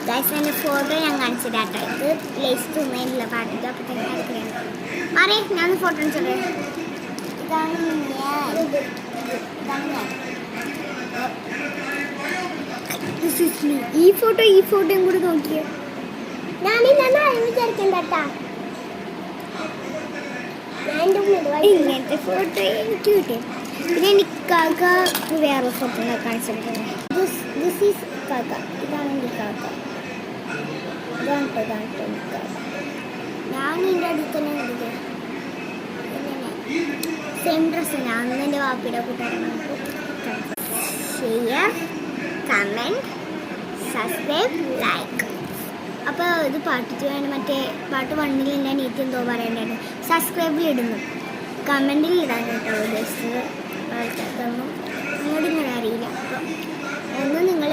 Guys എൻ്റെ photo ഞാൻ കാണിച്ചിട്ടാട്ടോ. ഇത് ലേസ് തുമ്മയിലുള്ള പാട്ടിട്ട് അപ്പോൾ തന്നെ മാറി ഞാൻ ഫോട്ടോ കാണിച്ചത്. ഇതാണ് ഞാൻ. ഈ ഫോട്ടോയും കൂടി നോക്കിയോ. ഞാനില്ല വിചാരിക്കണ്ട കേട്ടാ. ഇങ്ങനത്തെ ഫോട്ടോ എനിക്ക് കിട്ടി. പിന്നെ എനിക്ക് കാക്ക വേറെ ഫോട്ടോ കാണിച്ചിട്ടുണ്ട്. ദിസ് ഈസ് കാക്ക. ഇതാണ് എൻ്റെ കാക്ക. ഇതാണ് കാക്ക. ഞാൻ എൻ്റെ അടുത്ത് തന്നെ കണ്ടത് സെയിം ഡ്രസ്സ്. ഞാൻ എൻ്റെ വാപ്പിയുടെ കൂട്ടാണ്. Share, comment, subscribe, like. അപ്പോൾ ഇത് പാർട്ട് 2 ആണ്. മറ്റേ പാർട്ട് 1 എൻ്റെ നീറ്റ് എന്തോ പറയേണ്ടത് സബ്സ്ക്രൈബിൽ ഇടുന്നു, കമൻറ്റിൽ ഇടാൻ കേട്ടോ ഉദ്ദേശിച്ചത്. ആൾക്കാർക്കൊന്നും അങ്ങോട്ട് ഇങ്ങനെ അറിയില്ല. അപ്പോൾ ഒന്ന് നിങ്ങൾ